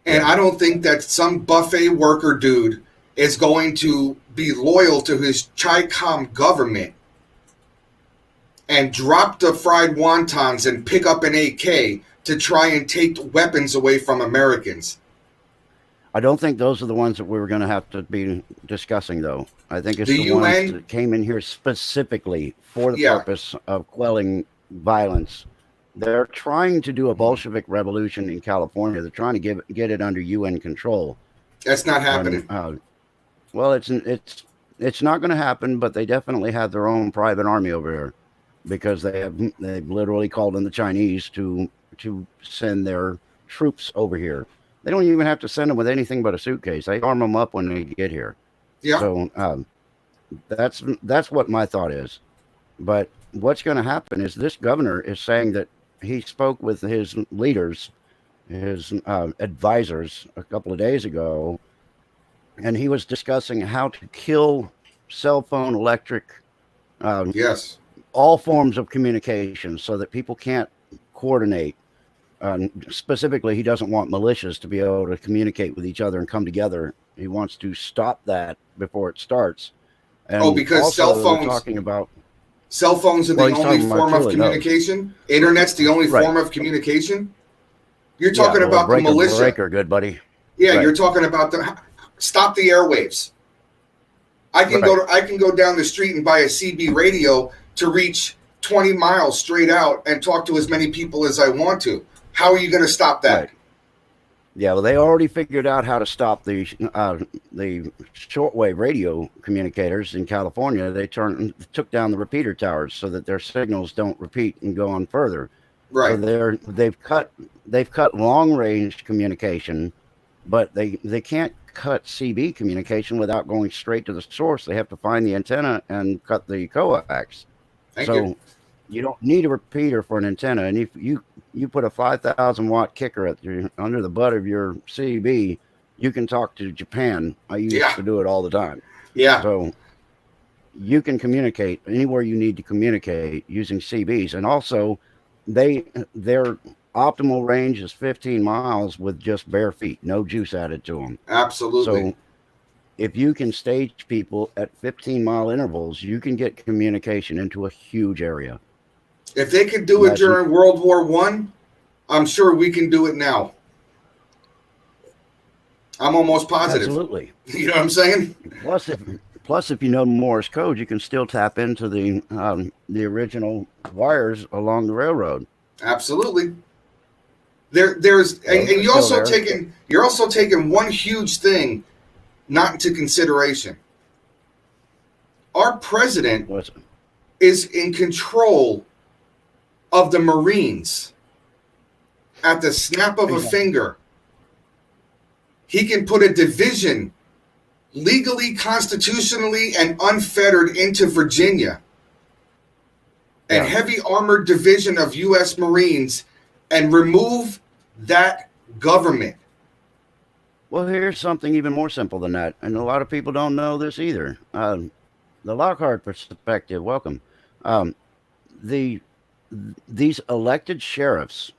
and I don't think that some buffet worker dude is going to be loyal to his Chi-Com government and drop the fried wontons and pick up an AK to try and take weapons away from Americans. I don't think those are the ones that we were going to have to be discussing, though. I think it's the ones that came in here specifically for the purpose of quelling violence. They're trying to do a Bolshevik revolution in California. They're trying to get it under UN control. That's not happening. Well, it's not going to happen, but they definitely have their own private army over here because they've literally called in the Chinese to send their troops over here. They don't even have to send them with anything but a suitcase. They arm them up when they get here. Yeah. So that's what my thought is. But what's going to happen is this governor is saying that he spoke with his leaders, his advisors a couple of days ago, and he was discussing how to kill cell phone, electric, all forms of communication so that people can't coordinate. Specifically, he doesn't want militias to be able to communicate with each other and come together. He wants to stop that before it starts. And because cell phones are the only form of communication. Internet's the only form of communication. You're talking about the militia. Breaker, good buddy. Yeah, you're talking about stop the airwaves. I can go down the street and buy a CB radio to reach 20 miles straight out and talk to as many people as I want to. How are you going to stop that? Right. Yeah, well, they already figured out how to stop the shortwave radio communicators in California. They took down the repeater towers so that their signals don't repeat and go on further. Right. So they've cut long range communication, but they can't cut CB communication without going straight to the source. They have to find the antenna and cut the coax. So you don't need a repeater for an antenna, and if you put a 5,000 watt kicker under the butt of your CB, you can talk to Japan. I used to do it all the time. Yeah. So you can communicate anywhere you need to communicate using CBs, and also their optimal range is 15 miles with just bare feet, no juice added to them. Absolutely. So if you can stage people at 15-mile intervals, you can get communication into a huge area. If they could do it during World War I, I'm sure we can do it now. I'm almost positive. Absolutely. You know what I'm saying? Plus, if you know Morse code, you can still tap into the original wires along the railroad. Absolutely. There's and you're also taking one huge thing not into consideration. Our president is in control of the Marines at the snap of a finger. He can put a division legally, constitutionally, and unfettered into Virginia. A heavy armored division of U.S. Marines and remove that government. Well, here's something even more simple than that, and a lot of people don't know this either. The Lockhart perspective, welcome. These elected sheriffs,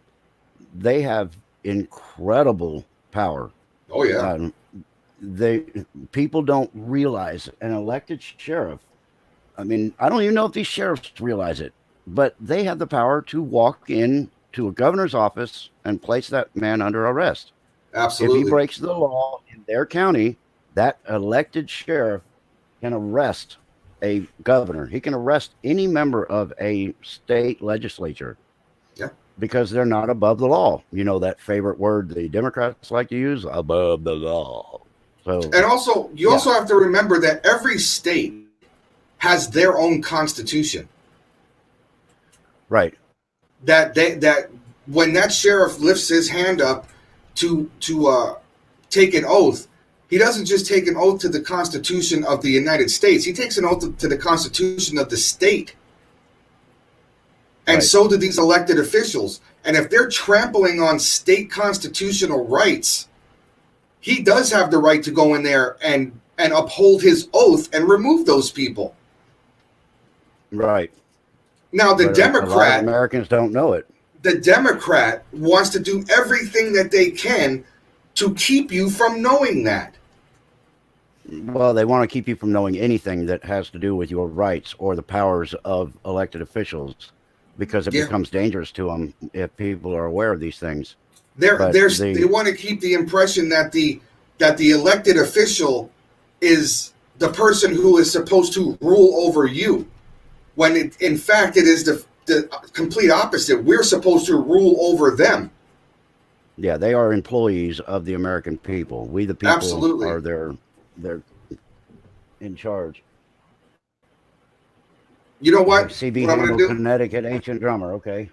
they have incredible power. Oh yeah. People don't realize an elected sheriff. I mean, I don't even know if these sheriffs realize it, but they have the power to walk in to a governor's office and place that man under arrest. Absolutely. If he breaks the law in their county, that elected sheriff can arrest a governor. He can arrest any member of a state legislature Yeah. because they're not above the law. You know that favorite word the Democrats like to use, above the law. So, And also, you yeah, also have to remember that every state has their own constitution. right, That when that sheriff lifts his hand up to take an oath, he doesn't just take an oath to the Constitution of the United States. He takes an oath to the Constitution of the state. And right, so do these elected officials. And if they're trampling on state constitutional rights, he does have the right to go in there and uphold his oath and remove those people. right. Now But a lot of Americans don't know it. the Democrat wants to do everything that they can to keep you from knowing that. Well, they want to keep you from knowing anything that has to do with your rights or the powers of elected officials because it Yeah. becomes dangerous to them if people are aware of these things. They're, But they're, they want to keep the impression that the elected official is the person who is supposed to rule over you, when in fact it is the complete opposite. We're supposed to rule over them. yeah, they are employees of the American people. We, the people, Absolutely. are they're in charge. You know Like what? CB What I'm going Handel, to do? Connecticut ancient drummer. Okay,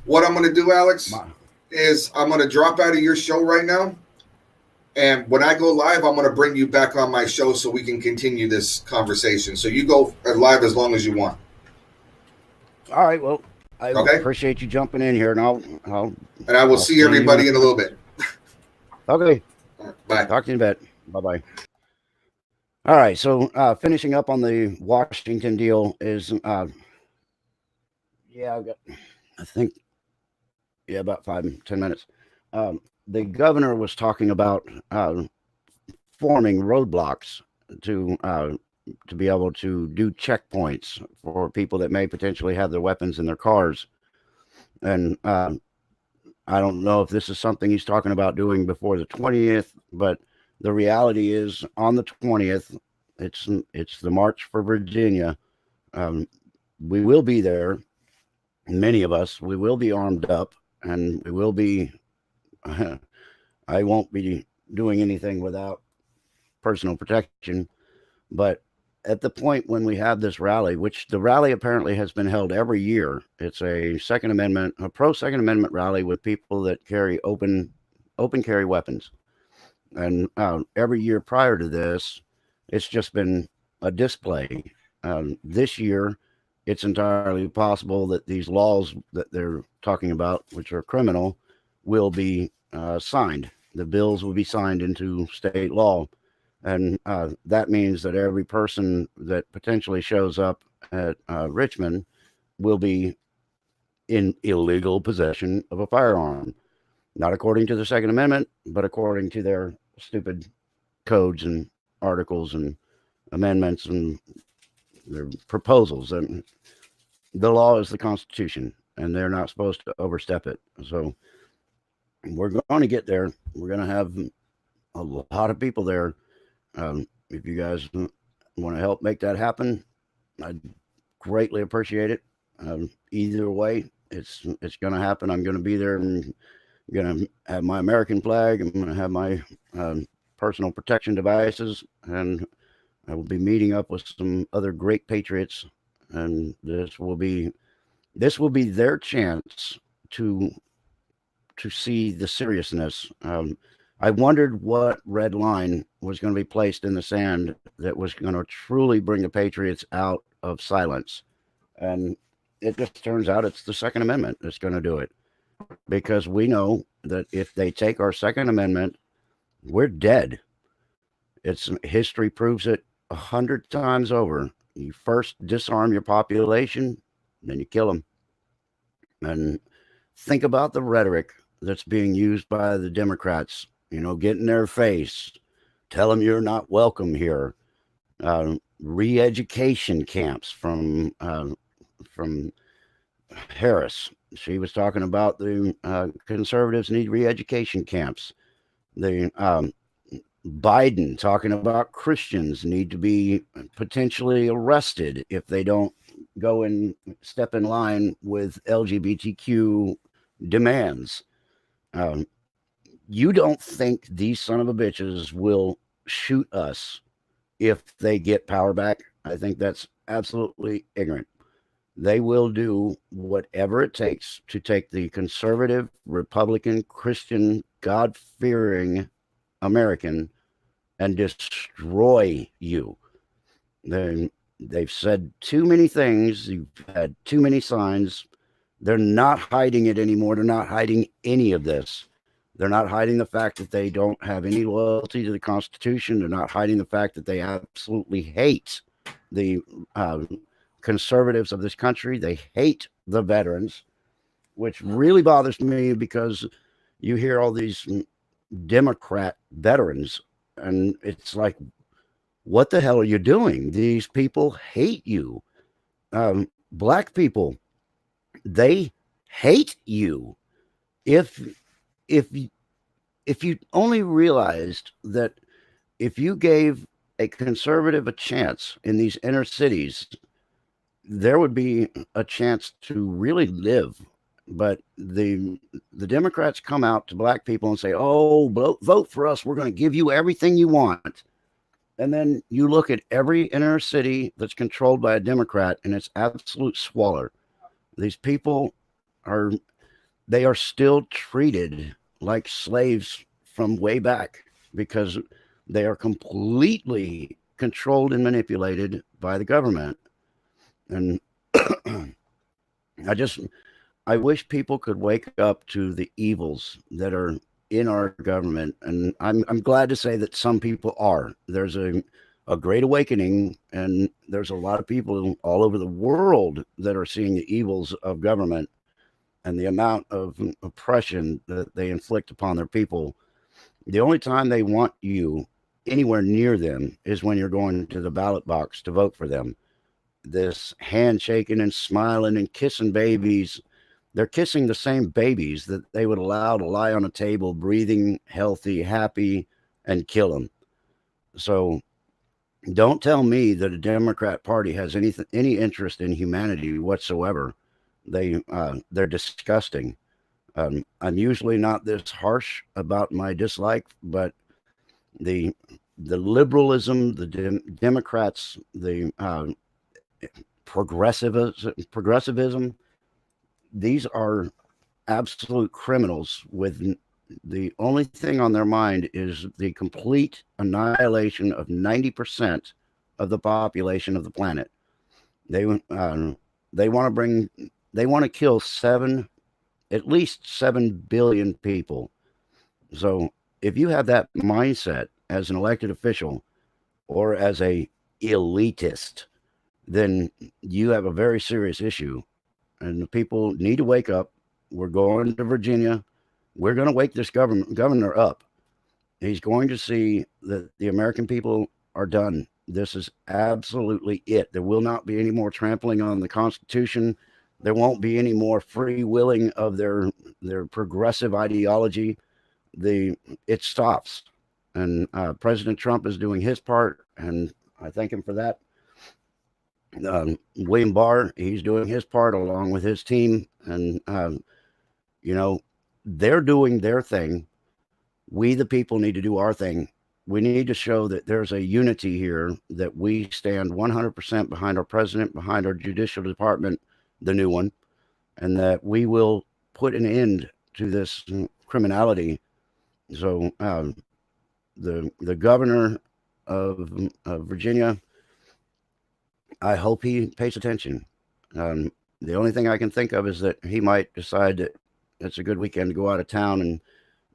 What I'm going to do, Alex, My, is I'm going to drop out of your show right now. And when I go live, I'm going to bring you back on my show so we can continue this conversation. So you go live as long as you want. all right. Well, I Okay? appreciate you jumping in here, and I'll And I will I'll see see everybody you. in a little bit. Okay, All right, bye. talk to you in a bit. Bye bye. All right. So finishing up on the Washington deal is yeah, I think about 5-10 minutes. The governor was talking about forming roadblocks to be able to do checkpoints for people that may potentially have their weapons in their cars. And I don't know if this is something he's talking about doing before the 20th, but the reality is on the 20th, it's the March for Virginia. We will be there. Many of us, we will be armed up, and we will be. I won't be doing anything without personal protection. But at the point when we have this rally, which the rally apparently has been held every year, it's a pro Second Amendment rally with people that carry open carry weapons. And every year prior to this, it's just been a display. This year, it's entirely possible that these laws that they're talking about, which are criminal, will be signed. The bills will be signed into state law. And that means that every person that potentially shows up at Richmond will be in illegal possession of a firearm. Not according to the Second Amendment, but according to their stupid codes and articles and amendments and their proposals. And the law is the Constitution, and they're not supposed to overstep it. So we're going to get there. We're going to have a lot of people there. If you guys want to help make that happen, I'd greatly appreciate it. Either way, it's going to happen. I'm going to be there, and I'm going to have my American flag. I'm going to have my personal protection devices, and I will be meeting up with some other great patriots. And this will be their chance to see the seriousness. I wondered what red line was going to be placed in the sand that was going to truly bring the patriots out of silence. And it just turns out it's the Second Amendment that's going to do it. Because we know that if they take our Second Amendment, we're dead. It's history proves it 100 times over. You first disarm your population, then you kill them. And think about the rhetoric that's being used by the Democrats. Get in their face, tell them you're not welcome here. Re-education camps from Harris. She was talking about the conservatives need re-education camps. The Biden talking about Christians need to be potentially arrested if they don't go and step in line with LGBTQ demands. Um, you don't think these son of a bitches will shoot us if they get power back? I think that's absolutely ignorant. They will do whatever it takes to take the conservative, Republican, Christian, God fearing American and destroy you. They, they've said too many things. You've had too many signs. They're not hiding it anymore. They're not hiding any of this. They're not hiding the fact that they don't have any loyalty to the Constitution. They're not hiding the fact that they absolutely hate the uh, conservatives of this country. They hate the veterans, which really bothers me because you hear all these Democrat veterans, and it's like, what the hell are you doing? These people hate you. Black people, they hate you. If if if you only realized that if you gave a conservative a chance in these inner cities, there would be a chance to really live. But the Democrats come out to black people and say, "Oh, vote for us. We're going to give you everything you want." And then you look at every inner city that's controlled by a Democrat, and it's absolute squalor. These people are they are still treated like slaves from way back because they are completely controlled and manipulated by the government. And I just I wish people could wake up to the evils that are in our government, and I'm glad to say that some people are. There's a great awakening, and there's a lot of people all over the world that are seeing the evils of government and the amount of oppression that they inflict upon their people. The only time they want you anywhere near them is when you're going to the ballot box to vote for them. This handshaking and smiling and kissing babies, they're kissing the same babies that they would allow to lie on a table, breathing, healthy, happy, and kill them. So don't tell me that a Democrat Party has any interest in humanity whatsoever. They're disgusting. I'm usually not this harsh about my dislike, but the the liberalism, the Democrats, the progressivism, these are absolute criminals with the only thing on their mind is the complete annihilation of 90% of the population of the planet. They they want to bring they want to kill at least 7 billion people. So if you have that mindset as an elected official or as a elitist, then you have a very serious issue, and the people need to wake up. We're going to Virginia. We're going to wake this governor up. He's going to see that the American people are done. This is absolutely it. There will not be any more trampling on the Constitution. There won't be any more free willing of their progressive ideology. It stops, and President Trump is doing his part, and I thank him for that. William Barr, he's doing his part along with his team, and you know they're doing their thing. We, the people, need to do our thing. We need to show that there's a unity here, that we stand 100% behind our president, behind our judicial department, the new one, and that we will put an end to this criminality. So the governor of Virginia, I hope he pays attention. The only thing I can think of is that he might decide that it's a good weekend to go out of town, and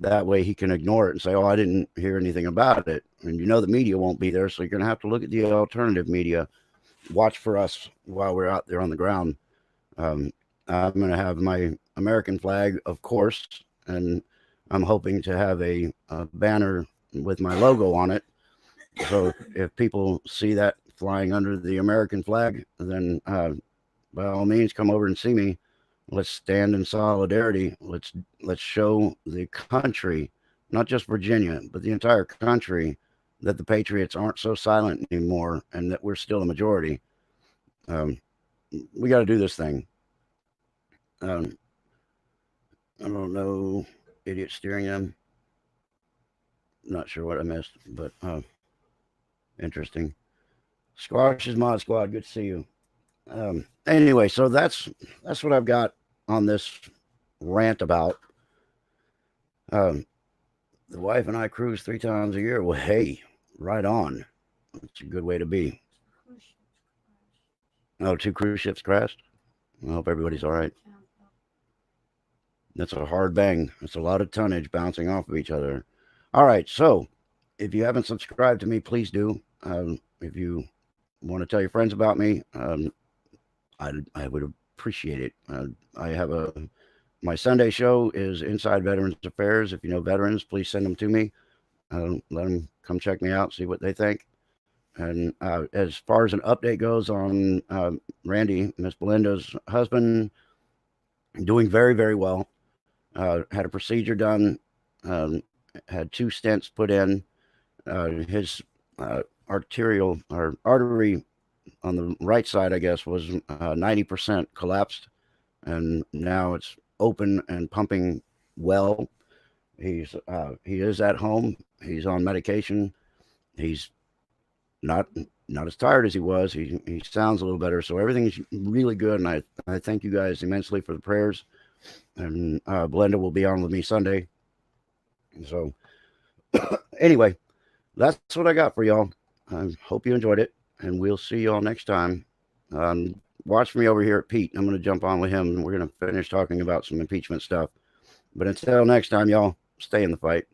that way he can ignore it and say, "Oh, I didn't hear anything about it." And the media won't be there, so you're going to have to look at the alternative media. Watch for us while we're out there on the ground. I'm going to have my American flag, of course, and I'm hoping to have a banner with my logo on it. So if people see that flying under the American flag, then by all means, come over and see me. Let's stand in solidarity. Let's show the country not just Virginia, but the entire country, that the Patriots aren't so silent anymore and that we're still a majority. Um, we got to do this thing. Um, I don't know, idiot steering them. Not sure what I missed, but interesting. Squash is Mod Squad. Good to see you. Anyway, so that's what I've got on this rant about. Um, the wife and I cruise 3 times a year. Well, hey, right on. It's a good way to be. Oh, 2 cruise ships crashed. I hope everybody's all right. That's a hard bang. That's a lot of tonnage bouncing off of each other. All right, so if you haven't subscribed to me, please do. If you want to tell your friends about me, I would appreciate it. I have my Sunday show is Inside Veterans Affairs. If you know veterans, please send them to me. Let them come check me out, see what they think. And as far as an update goes on Randy, Miss Belinda's husband, doing very, very well. Had a procedure done, had 2 stents put in. His arterial or artery on the right side, I guess, was 90% collapsed, and now it's open and pumping well. He is at home. He's on medication. He's not as tired as he was. He sounds a little better, so everything's really good. And I thank you guys immensely for the prayers. And Belinda will be on with me Sunday. So anyway, that's what I got for y'all. I hope you enjoyed it, and we'll see y'all next time. Watch me over here at Pete. I'm going to jump on with him, and we're going to finish talking about some impeachment stuff. But until next time, y'all, stay in the fight.